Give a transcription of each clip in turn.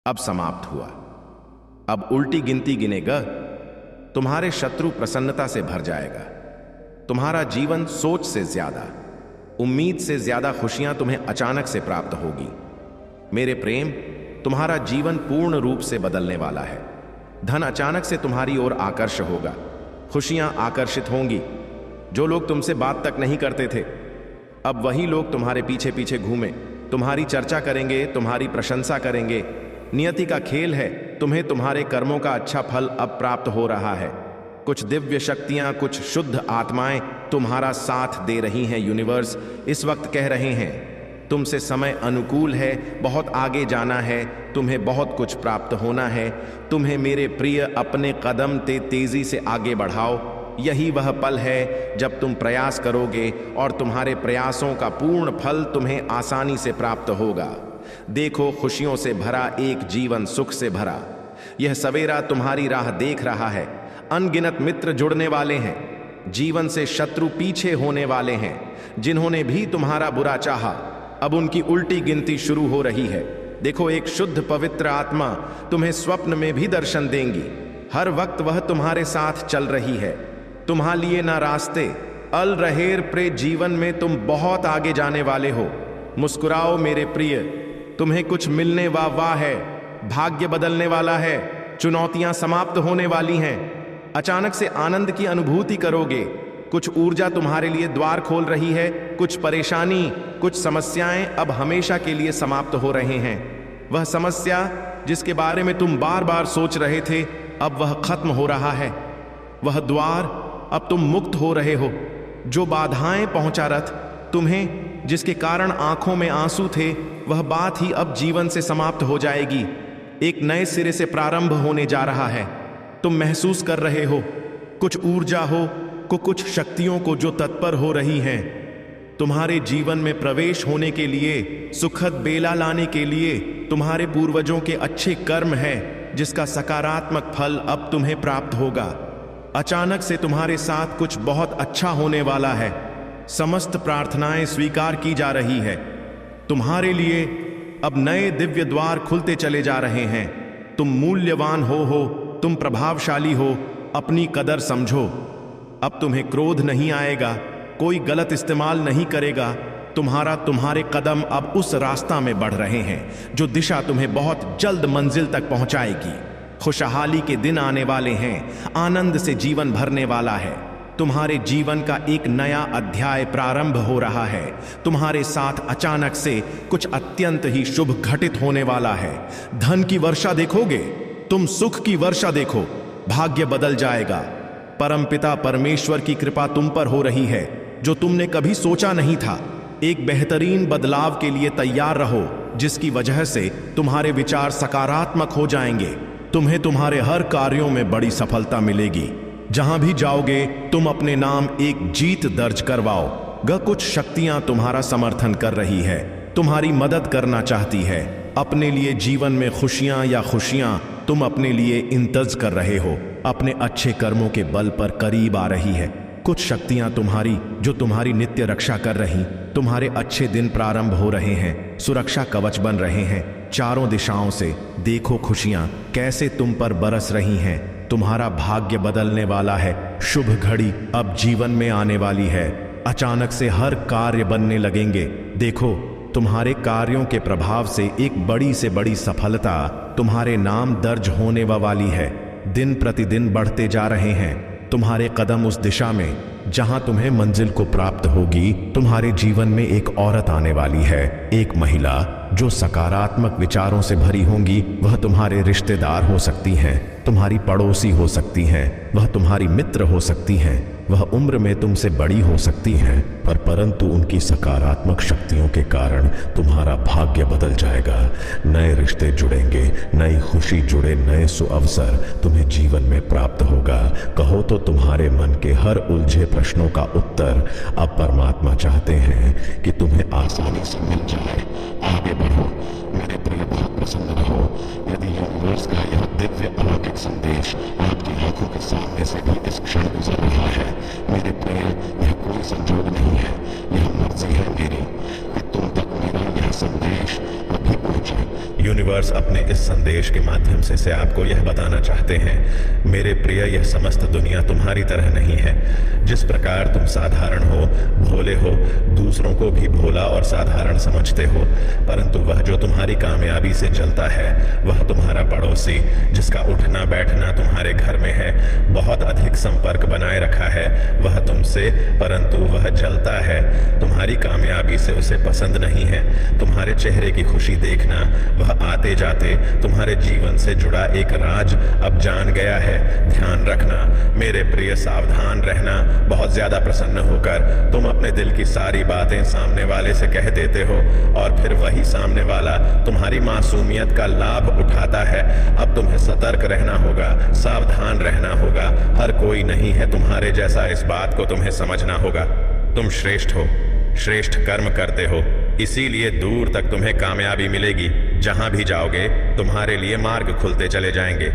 अब समाप्त हुआ। अब उल्टी गिनती गिनेगा। तुम्हारे शत्रु प्रसन्नता से भर जाएगा। तुम्हारा जीवन सोच से ज्यादा, उम्मीद से ज्यादा खुशियां तुम्हें अचानक से प्राप्त होगी। मेरे प्रेम, तुम्हारा जीवन पूर्ण रूप से बदलने वाला है। धन अचानक से तुम्हारी ओर आकर्ष होगा। खुशियां आकर्षित होंगी। जो लोग तुमसे बात तक नहीं करते थे, अब वही लोग तुम्हारे पीछे पीछे घूमे, तुम्हारी चर्चा करेंगे, तुम्हारी प्रशंसा करेंगे। नियति का खेल है। तुम्हें तुम्हारे कर्मों का अच्छा फल अब प्राप्त हो रहा है। कुछ दिव्य शक्तियां, कुछ शुद्ध आत्माएं तुम्हारा साथ दे रही हैं। यूनिवर्स इस वक्त कह रहे हैं, तुमसे समय अनुकूल है, बहुत आगे जाना है, तुम्हें बहुत कुछ प्राप्त होना है। तुम्हें मेरे प्रिय अपने कदम तेजी से आगे बढ़ाओ। यही वह पल है जब तुम प्रयास करोगे और तुम्हारे प्रयासों का पूर्ण फल तुम्हें आसानी से प्राप्त होगा। देखो, खुशियों से भरा एक जीवन, सुख से भरा। यह सवेरा तुम्हारी राह देख रहा है। अनगिनत मित्र जुड़ने वाले हैं। जीवन से शत्रु पीछे होने वाले हैं। जिन्होंने भी तुम्हारा बुरा चाहा, अब उनकी उल्टी गिनती शुरू हो रही है। देखो, एक शुद्ध पवित्र आत्मा तुम्हें स्वप्न में भी दर्शन देंगी। हर वक्त वह तुम्हारे साथ चल रही है। तुम्हारे लिए ना रास्ते अल रहेर प्रे। जीवन में तुम बहुत आगे जाने वाले हो। मुस्कुराओ मेरे प्रिय, तुम्हें कुछ मिलने वाह है। भाग्य बदलने वाला है। चुनौतियां समाप्त होने वाली हैं। अचानक से आनंद की अनुभूति करोगे। कुछ ऊर्जा तुम्हारे लिए द्वार खोल रही है। कुछ परेशानी, कुछ समस्याएं अब हमेशा के लिए समाप्त हो रहे हैं। वह समस्या जिसके बारे में तुम बार बार सोच रहे थे, अब वह खत्म हो रहा है। वह द्वार, अब तुम मुक्त हो रहे हो। जो बाधाएं पहुंचा रथ तुम्हें, जिसके कारण आंखों में आंसू थे, वह बात ही अब जीवन से समाप्त हो जाएगी। एक नए सिरे से प्रारंभ होने जा रहा है। तुम महसूस कर रहे हो कुछ ऊर्जा हो, कुछ शक्तियों को जो तत्पर हो रही हैं तुम्हारे जीवन में प्रवेश होने के लिए, सुखद बेला लाने के लिए। तुम्हारे पूर्वजों के अच्छे कर्म हैं जिसका सकारात्मक फल अब तुम्हें प्राप्त होगा। अचानक से तुम्हारे साथ कुछ बहुत अच्छा होने वाला है। समस्त प्रार्थनाएं स्वीकार की जा रही है। तुम्हारे लिए अब नए दिव्य द्वार खुलते चले जा रहे हैं। तुम मूल्यवान हो, तुम प्रभावशाली हो। अपनी कदर समझो। अब तुम्हें क्रोध नहीं आएगा। कोई गलत इस्तेमाल नहीं करेगा। तुम्हारे कदम अब उस रास्ता में बढ़ रहे हैं जो दिशा तुम्हें बहुत जल्द मंजिल तक पहुंचाएगी। खुशहाली के दिन आने वाले हैं। आनंद से जीवन भरने वाला है। तुम्हारे जीवन का एक नया अध्याय प्रारंभ हो रहा है। तुम्हारे साथ अचानक से कुछ अत्यंत ही शुभ घटित होने वाला है। धन की वर्षा देखोगे, तुम सुख की वर्षा देखो। भाग्य बदल जाएगा। परमपिता परमेश्वर की कृपा तुम पर हो रही है जो तुमने कभी सोचा नहीं था। एक बेहतरीन बदलाव के लिए तैयार रहो, जिसकी वजह से तुम्हारे विचार सकारात्मक हो जाएंगे। तुम्हें तुम्हारे हर कार्यों में बड़ी सफलता मिलेगी। जहां भी जाओगे तुम अपने नाम एक जीत दर्ज करवाओ। कुछ शक्तियां तुम्हारा समर्थन कर रही है, तुम्हारी मदद करना चाहती है। अपने लिए जीवन में खुशियां तुम अपने लिए इंतज़ कर रहे हो। अपने अच्छे कर्मों के बल पर करीब आ रही है। कुछ शक्तियां जो तुम्हारी नित्य रक्षा कर रही। तुम्हारे अच्छे दिन प्रारंभ हो रहे हैं। सुरक्षा कवच बन रहे हैं। चारों दिशाओं से देखो खुशियां कैसे तुम पर बरस रही हैं। तुम्हारा भाग्य बदलने वाला है। शुभ घड़ी अब जीवन में आने वाली है। अचानक से हर कार्य बनने लगेंगे। देखो, तुम्हारे कार्यों के प्रभाव से एक बड़ी से बड़ी सफलता तुम्हारे नाम दर्ज होने वाली है। दिन प्रतिदिन बढ़ते जा रहे हैं। तुम्हारे कदम उस दिशा में जहां तुम्हें मंजिल को प्राप्त होगी। तुम्हारे जीवन में एक औरत आने वाली है। एक महिला जो सकारात्मक विचारों से भरी होंगी। वह तुम्हारे रिश्तेदार हो सकती हैं, तुम्हारी पड़ोसी हो सकती हैं, वह तुम्हारी मित्र हो सकती हैं, वह उम्र में तुमसे बड़ी हो सकती हैं, परंतु उनकी सकारात्मक शक्तियों के कारण तुम्हारा भाग्य बदल जाएगा। नए रिश्ते जुड़ेंगे, नई खुशी जुड़े, नए सुअवसर तुम्हें जीवन में प्राप्त होगा। कहो तो तुम्हारे मन के हर उलझे प्रश्नों का उत्तर अब परमात्मा चाहते हैं कि तुम्हें आसानी से मिल जाए। आगे बढ़ो मेरे प्रिय, बहुत प्रसन्न रहो। यदि यूनिवर्स का यह दिव्य अलौकिक संदेश आपकी आंखों के सामने से भी इस क्षण गुजर रहा है, मेरे प्रिय, यह कोई संजोग नहीं है, यह मर्जी है मेरी कि तुम तक मेरा यह संदेश अभी पहुंचे। यूनिवर्स यूनिवर्स अपने इस संदेश के माध्यम से आपको यह बताना चाहते हैं, मेरे प्रिय, यह समस्त दुनिया तुम्हारी तरह नहीं है। जिस प्रकार तुम साधारण हो, भोले हो, दूसरों को भी भोला और साधारण समझते हो, परंतु वह जो तुम्हारी कामयाबी से जलता है, वह तुम्हारा पड़ोसी, जिसका उठना बैठना तुम्हारे घर में है, बहुत अधिक संपर्क बनाए रखा है वह तुमसे, परंतु वह जलता है। तुम्हारी कामयाबी से उसे पसंद नहीं है। तुम्हारे चेहरे की खुशी देखना, वह आते जाते तुम्हारे जीवन से जुड़ा एक राज अब जान गया है। ध्यान रखना मेरे प्रिय, सावधान रहना। बहुत ज्यादा प्रसन्न होकर तुम अपने दिल की सारी बातें सामने वाले से कह देते हो और फिर वही सामने वाला तुम्हारी मासूमियत का लाभ उठाता है। अब तुम्हें सतर्क रहना होगा, सावधान रहना होगा। हर कोई नहीं है तुम्हारे जैसा, इस बात को तुम्हें समझना होगा। तुम श्रेष्ठ हो, श्रेष्ठ कर्म करते हो, इसीलिए दूर तक तुम्हें कामयाबी मिलेगी। जहां भी जाओगे तुम्हारे लिए मार्ग खुलते चले जाएंगे।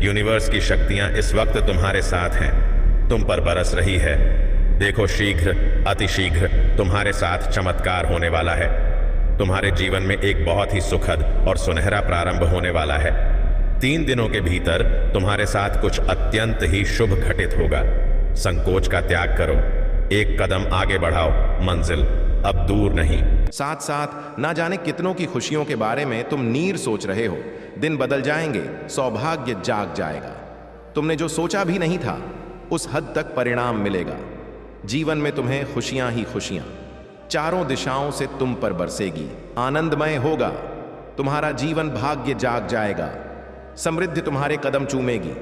यूनिवर्स की शक्तियां इस वक्त तुम्हारे साथ हैं, तुम पर बरस रही है। देखो, शीघ्र, अतिशीघ्र तुम्हारे साथ चमत्कार होने वाला है। तुम्हारे जीवन में एक बहुत ही सुखद और सुनहरा प्रारंभ होने वाला है। 3 दिनों के भीतर तुम्हारे साथ कुछ अत्यंत ही शुभ घटित होगा। संकोच का त्याग करो, एक कदम आगे बढ़ाओ, मंजिल अब दूर नहीं। साथ साथ ना जाने कितनों की खुशियों के बारे में तुम नीर सोच रहे हो। दिन बदल जाएंगे, सौभाग्य जाग जाएगा। तुमने जो सोचा भी नहीं था उस हद तक परिणाम मिलेगा। जीवन में तुम्हें खुशियां ही खुशियां चारों दिशाओं से तुम पर बरसेगी। आनंदमय होगा, तुम्हारा जीवन भाग्य जाग जाएगा। समृद्धि तुम्हारे कदम चूमेगी।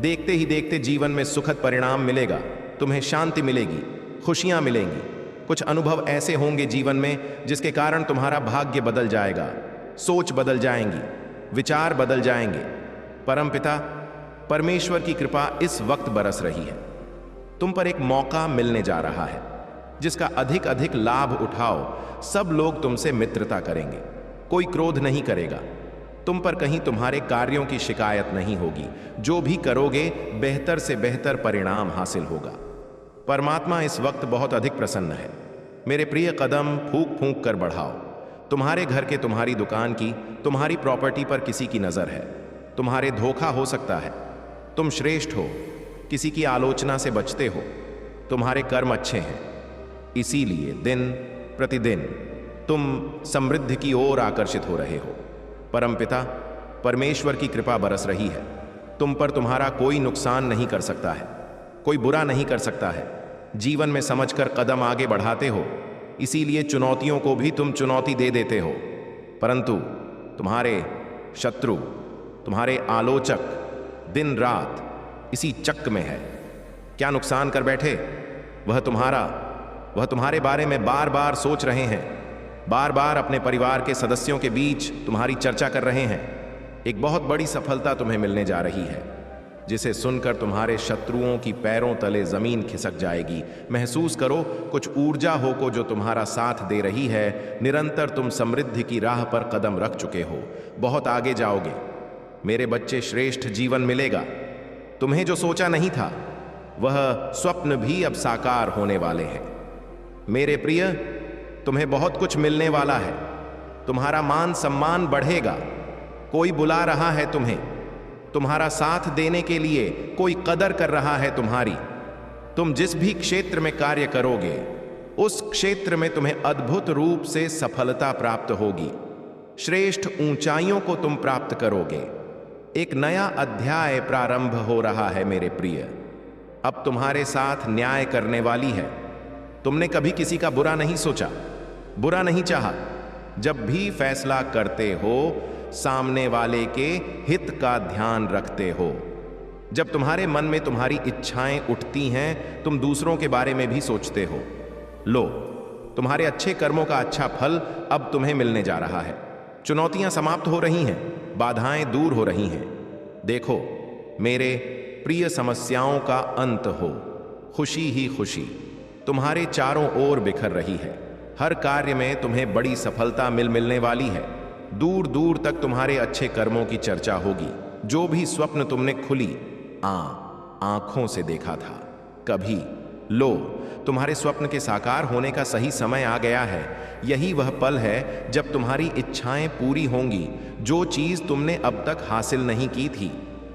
देखते ही देखते जीवन में सुखद परिणाम मिलेगा। तुम्हें शांति मिलेगी, खुशियां मिलेंगी। कुछ अनुभव ऐसे होंगे जीवन में जिसके कारण तुम्हारा भाग्य बदल जाएगा, सोच बदल जाएंगी, विचार बदल जाएंगे। परमपिता परमेश्वर की कृपा इस वक्त बरस रही है। तुम पर एक मौका मिलने जा रहा है जिसका अधिक अधिक लाभ उठाओ। सब लोग तुमसे मित्रता करेंगे, कोई क्रोध नहीं करेगा। तुम पर कहीं तुम्हारे कार्यों की शिकायत नहीं होगी। जो भी करोगे बेहतर से बेहतर परिणाम हासिल होगा। परमात्मा इस वक्त बहुत अधिक प्रसन्न है। मेरे प्रिय, कदम फूंक फूंक कर बढ़ाओ। तुम्हारे घर के, तुम्हारी दुकान की, तुम्हारी प्रॉपर्टी पर किसी की नजर है। तुम्हारे धोखा हो सकता है। तुम श्रेष्ठ हो, किसी की आलोचना से बचते हो। तुम्हारे कर्म अच्छे हैं, इसीलिए दिन प्रतिदिन तुम समृद्धि की ओर आकर्षित हो रहे हो। परमपिता परमेश्वर की कृपा बरस रही है। तुम पर तुम्हारा कोई नुकसान नहीं कर सकता है, कोई बुरा नहीं कर सकता है। जीवन में समझकर कदम आगे बढ़ाते हो, इसीलिए चुनौतियों को भी तुम चुनौती दे देते हो। परंतु तुम्हारे शत्रु, तुम्हारे आलोचक दिन रात इसी चक्र में है। क्या नुकसान कर बैठे? वह तुम्हारे बारे में बार बार सोच रहे हैं, बार बार अपने परिवार के सदस्यों के बीच तुम्हारी चर्चा कर रहे हैं। एक बहुत बड़ी सफलता तुम्हें मिलने जा रही है, जिसे सुनकर तुम्हारे शत्रुओं की पैरों तले जमीन खिसक जाएगी। महसूस करो, कुछ ऊर्जा हो को जो तुम्हारा साथ दे रही है। निरंतर तुम समृद्धि की राह पर कदम रख चुके हो, बहुत आगे जाओगे। मेरे बच्चे, श्रेष्ठ जीवन मिलेगा। तुम्हें जो सोचा नहीं था वह स्वप्न भी अब साकार होने वाले हैं। मेरे प्रिय, तुम्हें बहुत कुछ मिलने वाला है। तुम्हारा मान सम्मान बढ़ेगा। कोई बुला रहा है तुम्हें, तुम्हारा साथ देने के लिए कोई कदर कर रहा है तुम्हारी। तुम जिस भी क्षेत्र में कार्य करोगे उस क्षेत्र में तुम्हें अद्भुत रूप से सफलता प्राप्त होगी। श्रेष्ठ ऊंचाइयों को तुम प्राप्त करोगे। एक नया अध्याय प्रारंभ हो रहा है मेरे प्रिय। अब तुम्हारे साथ न्याय करने वाली है। तुमने कभी किसी का बुरा नहीं सोचा, बुरा नहीं चाहा। जब भी फैसला करते हो सामने वाले के हित का ध्यान रखते हो। जब तुम्हारे मन में तुम्हारी इच्छाएं उठती हैं, तुम दूसरों के बारे में भी सोचते हो। लो, तुम्हारे अच्छे कर्मों का अच्छा फल अब तुम्हें मिलने जा रहा है। चुनौतियां समाप्त हो रही हैं, बाधाएं दूर हो रही हैं। देखो मेरे प्रिय, समस्याओं का अंत हो। खुशी ही खुशी तुम्हारे चारों ओर बिखर रही है। हर कार्य में तुम्हें बड़ी सफलता मिलने वाली है। दूर दूर तक तुम्हारे अच्छे कर्मों की चर्चा होगी। जो भी स्वप्न तुमने खुली आंखों से देखा था, कभी लो, तुम्हारे स्वप्न के साकार होने का सही समय आ गया है। यही वह पल है जब तुम्हारी इच्छाएं पूरी होंगी। जो चीज तुमने अब तक हासिल नहीं की थी,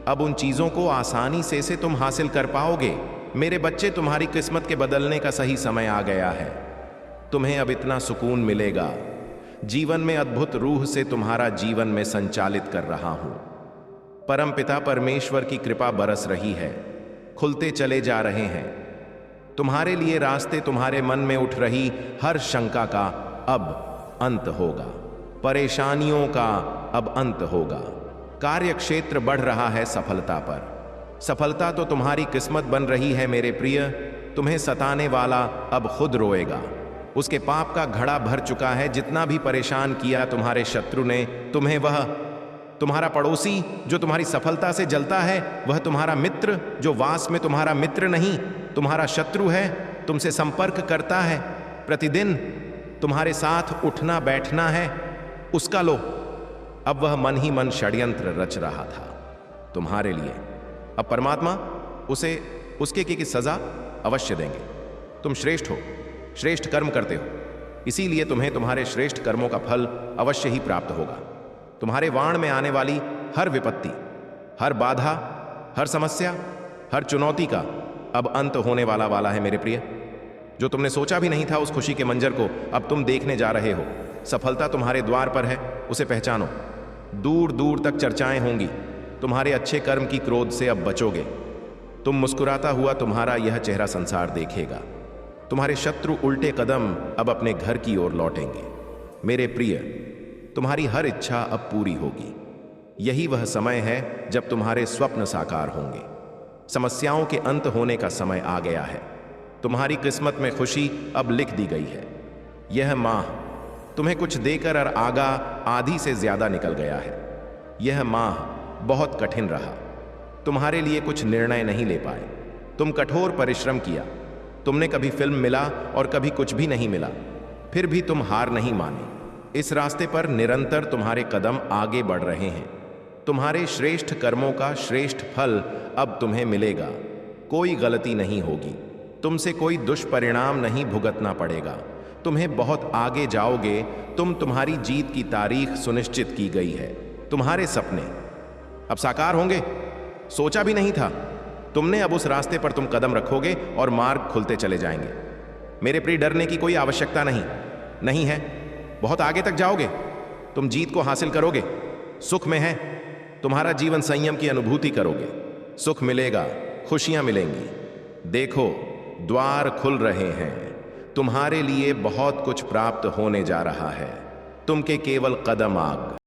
अब उन चीजों को आसानी से तुम हासिल कर पाओगे। मेरे बच्चे, तुम्हारी किस्मत के बदलने का सही समय आ गया है। तुम्हें अब इतना सुकून मिलेगा। जीवन में अद्भुत रूह से तुम्हारा जीवन में संचालित कर रहा हूं। परमपिता परमेश्वर की कृपा बरस रही है, खुलते चले जा रहे हैं। तुम्हारे लिए रास्ते, तुम्हारे मन में उठ रही हर शंका का अब अंत होगा। परेशानियों का अब अंत होगा। कार्य क्षेत्र बढ़ रहा है सफलता पर। सफलता तो तुम्हारी किस्मत बन रही है मेरे प्रिय। तुम्हें सताने वाला अब खुद रोएगा। उसके पाप का घड़ा भर चुका है। जितना भी परेशान किया तुम्हारे शत्रु ने तुम्हें, वह तुम्हारा पड़ोसी जो तुम्हारी सफलता से जलता है, वह तुम्हारा मित्र जो वास में तुम्हारा मित्र नहीं, तुम्हारा शत्रु है, तुमसे संपर्क करता है, प्रतिदिन तुम्हारे साथ उठना बैठना है, उसका लो। अब वह मन ही मन षड्यंत्र रच रहा था तुम्हारे लिए। अब परमात्मा उसे उसके की सजा अवश्य देंगे। तुम श्रेष्ठ हो, श्रेष्ठ कर्म करते हो, इसीलिए तुम्हें तुम्हारे श्रेष्ठ कर्मों का फल अवश्य ही प्राप्त होगा। तुम्हारे वाण में आने वाली हर विपत्ति, हर बाधा, हर समस्या, हर चुनौती का अब अंत होने वाला है मेरे प्रिय। जो तुमने सोचा भी नहीं था, उस खुशी के मंजर को अब तुम देखने जा रहे हो। सफलता तुम्हारे द्वार पर है, उसे पहचानो। दूर दूर तक चर्चाएं होंगी। तुम्हारे अच्छे कर्म की क्रोध से अब बचोगे। तुम मुस्कुराता हुआ तुम्हारा यह चेहरा संसार देखेगा। तुम्हारे शत्रु उल्टे कदम अब अपने घर की ओर लौटेंगे। मेरे प्रिय, तुम्हारी हर इच्छा अब पूरी होगी। यही वह समय है जब तुम्हारे स्वप्न साकार होंगे। समस्याओं के अंत होने का समय आ गया है। तुम्हारी किस्मत में खुशी अब लिख दी गई है। यह माह तुम्हें कुछ देकर और आगा आधी से ज्यादा निकल गया है। यह माह बहुत कठिन रहा। तुम्हारे लिए कुछ निर्णय नहीं ले पाए। तुम कठोर परिश्रम किया। तुमने कभी फिल्म मिला और कभी कुछ भी नहीं मिला, फिर भी तुम हार नहीं माने। इस रास्ते पर निरंतर तुम्हारे कदम आगे बढ़ रहे हैं। तुम्हारे श्रेष्ठ कर्मों का श्रेष्ठ फल अब तुम्हें मिलेगा। कोई गलती नहीं होगी। तुमसे कोई दुष्परिणाम नहीं भुगतना पड़ेगा। तुम्हें बहुत आगे जाओगे। तुम्हारी जीत की तारीख सुनिश्चित की गई है। तुम्हारे सपने अब साकार होंगे। सोचा भी नहीं था तुमने, अब उस रास्ते पर तुम कदम रखोगे और मार्ग खुलते चले जाएंगे। मेरे प्रिय, डरने की कोई आवश्यकता नहीं है। बहुत आगे तक जाओगे। तुम जीत को हासिल करोगे। सुख में है। तुम्हारा जीवन संयम की अनुभूति करोगे। सुख मिलेगा, खुशियां मिलेंगी। देखो, द्वार खुल रहे हैं। तुम्हारे लिए बहुत कुछ प्राप्त होने जा रहा है। तुम के केवल कदम आग